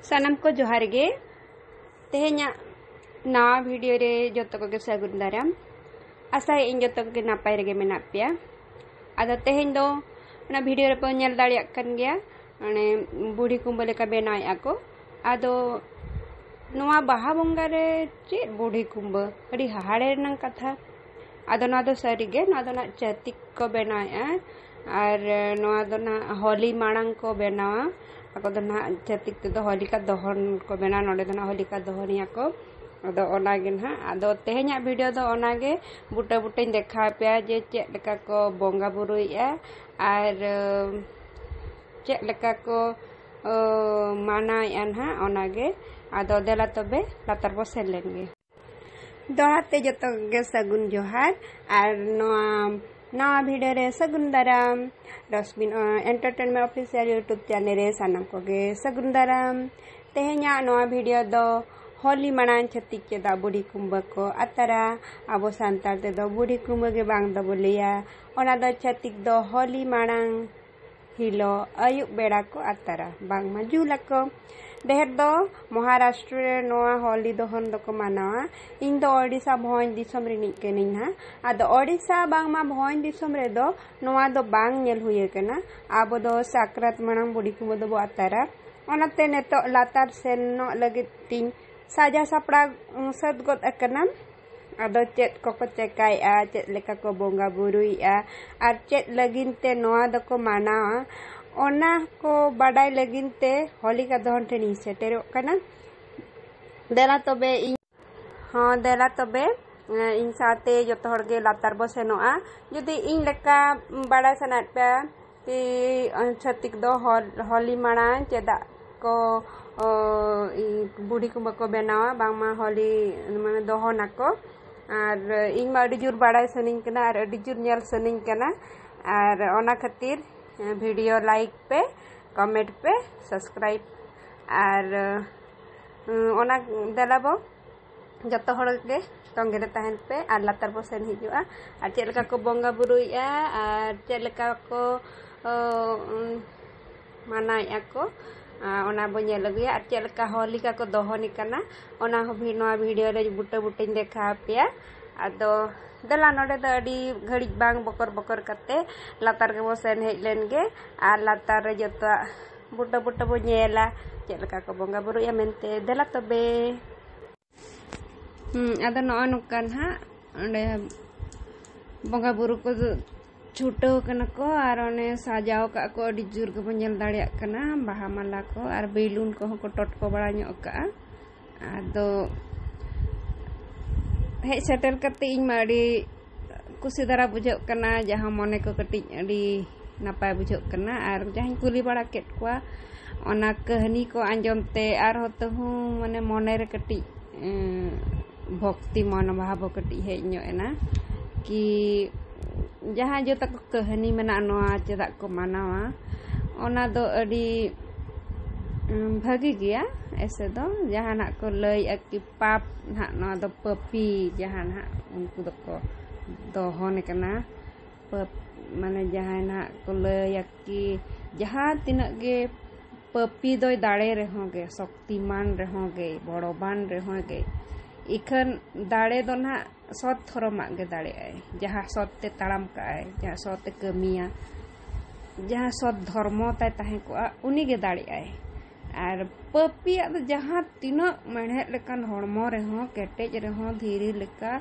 सनम को जोहार गे तेहेन्या नवा वीडियो रे जतो को सागुन दाराम आशा इन जतो को नापाय रेगे मेना पेया आदो तेहेन दो ना वीडियो रे पन नेल दाड़िया कन गया अने बूढ़ी कुंबा लेका बेनाय आको आदो नवा बाहा बंगा रे चे बूढ़ी कुंबा अड़ी हाड़े नंग कथा आदो ना दो सरीगे ना दो ना चतिक को बेनाय और नवा दो ना होली मांग को बेनावा ako do na chatik te do holika dohon ko bena node do na holika dohoniya ko ado onage na ado tehenya video do onage buta butain dekha pe je cek leka ko bonga buruia ar cek leka ko mana yan ha onage ado dela tobe latar bo selenge dohate joto ge sagun johar ar नवा video रे Sagun Daram dustbin entertainment official YouTube channel रे सानम को गे सगुन दाराम तेहेन्या नवा video दो होली मनान छतिक के दा बुढ़ी कुंबा को अतरा आबो सांतार ते दो बुढ़ी कुंबा के बांग दो बोलिया ओना दो छतिक दो होली मनान हिलो अयुब बेड़ा को अतरा बांग मजुला को देहर दो महाराष्ट्र रे नवा होली दोहन दो को मानावा इन दो ओडिशा भोज दिसम रे निके निना आदो ओडिशा बांग मा भोज दिसम रे दो नवा दो बांग नेल हुए केना आबो दो साकरात मनांग बुढ़ी कुंबा दो अतारा ओनाते नेतो लातार सेन नो लगित तीन साजा सापड़ा सद गोद अकना आदो चेत को चेकाय आ चेत लेका को बोंगा बुरुई आ आर चेत लगिन ते नवा दो को मानावा ओना को बाडाय लगिन ते होली का दहन ठेनी सेटेरो कना देला तबे हां देला तबे इन साथे जतो हरगे लातार बसेनोआ यदि इन लेका बाडा सनात पे कि छतिक दो होली माना चेदा को बुढ़ी कुंबा को बेनावा बांगमा होली माने दहन को और इन मा अडी जुर बाडाय सनिंग कना और अडी जुर नेल सनिंग कना और ओना खातिर वीडियो लाइक पे कमेंट पे सब्सक्राइब और ओना देलाबो जतो हड़ के तंगे रे तहन पे और लातार बो सेन हिजुआ और चेलका को बंगा बुरुइया और चेलका को मानाया को ओना बो नेल गया और चेलका होलिका को दोहनी कना ओना हो भी नवा वीडियो रे बुटे बुटे देखा पेया आदो दला नोडे द अडी घड़ी बांग बकर बकर कते लातार के बो सेन हेज लेनगे आर लातार रे जतो बुटा बुटा बो नेला चेलका को बंगा बुरु या मेनते दला तबे आदो नो अनुकान हा ओंडे बंगा बुरु को छुटो कना को आर ओने साजाव का को अडी जुर के बो नेल दाड़िया कना बाहा माला को आर बेलून को को टटको बड़ा ᱧᱚᱜ का आदो हेज सेटर कते इन माडी कुसी दरा बुझो कना जहां मने को कटी अडी नापाय बुझो कना आर जहां कुली बड़ा केट को ओना कहानी को आंजमते आर होतो हूं माने मने रे कटी भक्ति मन भाव कटी हेज ᱧᱚᱜ कि जहां जो तक कहानी मेना नोआ चेदा को मानावा ओना दो अडी भागी गया ऐसे दो जहाँ ना को लय कि पाप ना ना दो पपी जहाँ ना उनको दो को दोहन कना पप माने जहाँ ना को लय कि जहाँ तिनक गे पपी दो दाड़े रहोगे शक्तिमान रहोगे बड़ोबान रहोगे इखन दाड़े दो ना सत थोरमा गे दाड़े आए जहाँ सत्य ताड़म का आए जहाँ सत्य कमिया जहाँ सत धर्म ताय ताहे को उनी गे दाड़े आए और पपिया जहाँ तीना मेढ़े लेकान हड़मो रहो केटेज रहो धीरे लेका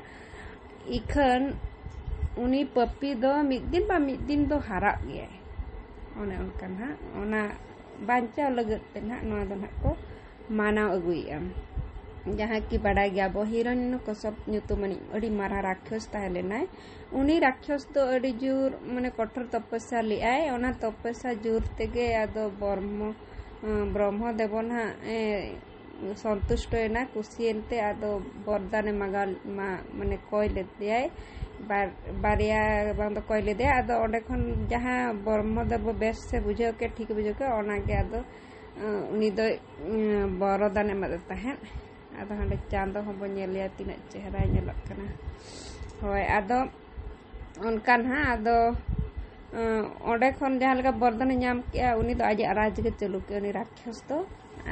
इखन उनी पपी दो मिद दिन दो हारा गया ओने उनका ना ओना बांचा लगत ते ना नोआ दो ना को मानाव अगुइया जहाँ की बड़ा गया बो हिरण्य कश्यप ᱧᱩᱛᱩᱢᱟᱱᱤ अडी मारा राक्षस ताहेलेनाय उनी राक्षस तो अडी जुर माने कठोर तपस्या लिआय ओना तपस्या जुर तेगे आदो ब्रह्म देवन हा संतुष्ट होना कुसीनते आदो बरदाने मगाल माने कोय लेते आय बारिया बांद कोय ले दे आदो ओंडे खन जहां ब्रह्म देव बेस से बुझो के ठीक बुझो के ओना के आदो उनी दो बरदाने मदद ताहेन आदो हंडे चांदो हो बो नेलिया तिना चेहरा नेलक कना होय आदो उनकान हा आदो ओंडे खन जहां लगा बरदाने नाम के उनी दो आज राज के चलु के उनी राक्षस तो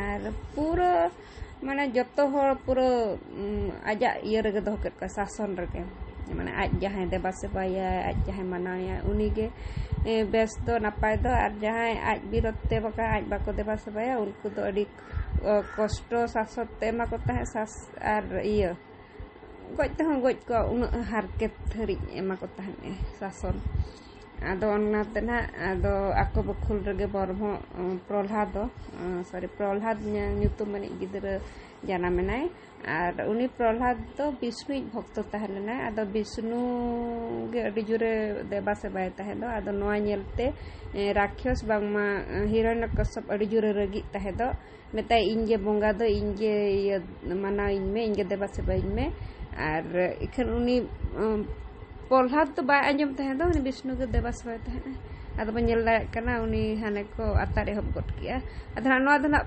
और पूरा माने जतो हर पूरा आजा इया रगे दो के शासन रगे माने आज जहां देबा सेबाया आज जहां मनाया उनी के बेस दो नापाय दो और जहां आज बिरते बका आज बाको देबा सेबाया उनको तो अड़ी कष्ट शासन ते मा को ताहे सास और इया गजते हं गज को उन हारके थरी एमा को ताहे शासन आदो ओनाते ना आदो आको बखुल रगे बरमो प्रहलाद सॉरी प्रहलाद ᱧᱩᱛᱩᱢ माने गिदर जाना मेनाय और उनी प्रहलाद तो विष्णु भक्त ताहेलेना आदो विष्णु गे अडी जुरे देबा सेबाय ताहे दो आदो नोआ नेलते राक्षस बांगमा हिरण्यकश्यप अडी जुरे रगी ताहे दो मेता इनगे बोंगा दो इनगे माना इनमे इनगे देबा सेबाय इनमे और इखन उनी प्रहलाद तो बाय आंजम ताहे दो उनी विष्णु के देबा सेबाय ताहे आदो बनेल दाकना उनी हाने को अतार एहब गट किया आधा नोआ दना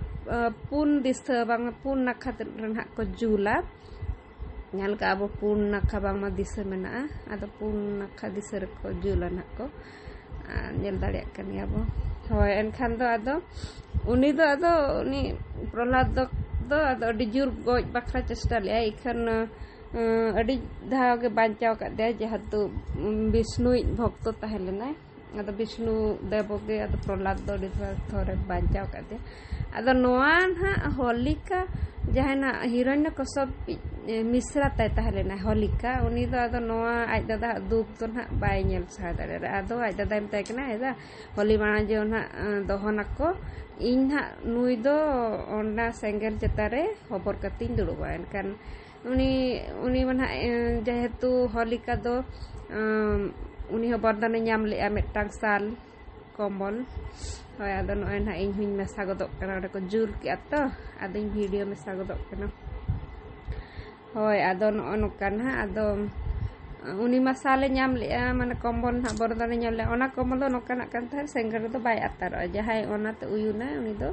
पुन दिस बांग पुन नाखा रहा को जुला नाल का अब पुन नाखा बांग मा दिस मेना आदो पुन नाखा दिस को जुला ना को नेल दाड़े कनी अब होय एनखान दो आदो उनी प्रहलाद दो आदो अडी जुर गज बाखरा चेष्टा ले इखन अडी धाव के बांचाव का दे जेहेतु विष्णु भक्त ताहेलेना आदो विष्णु देव के आदो प्रहलाद दो अडी थोरे बांचाव का दे आदो नोआ ना होलिका जहाना हिरण्यकश्यप मिश्रा ताहेलेना होलिका उनी दो आदो नोआ आज दादा दुख तो ना बाय नेल सा दारे आदो आज दादा मताय कना एदा होली माना जे ना दहना को इन ना नुई दो ओना सेंगेल चतारे खबर कतिन दुड़बा एनकान उनी माना जेहेतु होलिका दो उनी हो बरदान नाम ले मेटांग साल कम्बल होय आदो नय ना इन हुई मेसा गदक कना को जुल के तो आदो वीडियो मेसा गदक कना होय आदो नोका ना आदो उनी मसाले नाम ले माने कम्बल ना बरदान नाम ले ओना कम्बल दो नोका ना कान थार सेंगर दो बाय अतार जहाय ओना ते उयुना उनी दो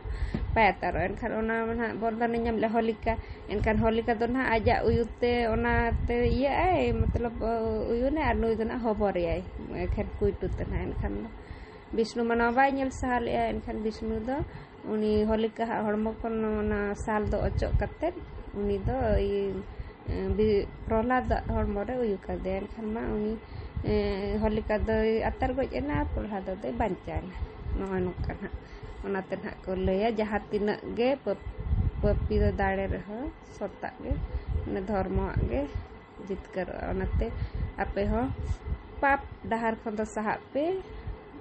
बाय अतार एनखान ओना ना बरदान नाम ले होलिका एनखान होलिका दो ना आजा उयुते ओना ते इया आय मतलब उयुने आर नुई दो ना होबर आय एखन कुइटुते ना एनखान विष्णु मना बाय नेल साल एनखान विष्णु दो उनी होलिका हड़मो कोन ना साल दो अचो कते उनी दो प्रहलाद हड़मो रे उयु का दे एनखान मा उनी होलिका दो अतार गज एना प्रहलाद दो बांचाना नोय नोका ना ओनाते ना को लया जहां तिना गे पपी दो दाड़े रह सत्ता गे ने धर्म गे जितकर ओनाते आपे हो पाप डहार खन दो सहा पे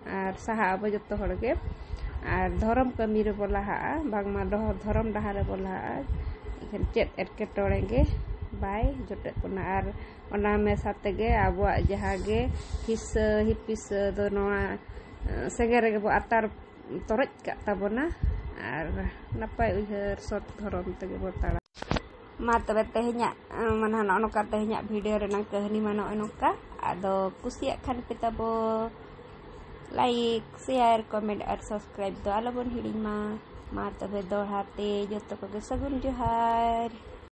और सहा अब जतो हड़गे और धर्म कमी रे बोलाहा बागमा धर्म डहार रे बोलाहा इखन चेत एटके टोड़ेगे बाय जोटे कोना और ओना में साथे गे आबो जहां गे हिस हिपिस दो नोआ सेंगेर गे बो अतार तोरज का ताबोना और नपाय उहर सत धरम तगे बो ताड़ा मा तबे तेहኛ माना नोका तेहኛ वीडियो रेना कहानी मानो नोका आदो कुसिया खान पे तबो लाइक शेयर कमेंट और सब्सक्राइब दो आलोबन हिड़ी मा तबे दोहाते जतो को सगुन जोहार।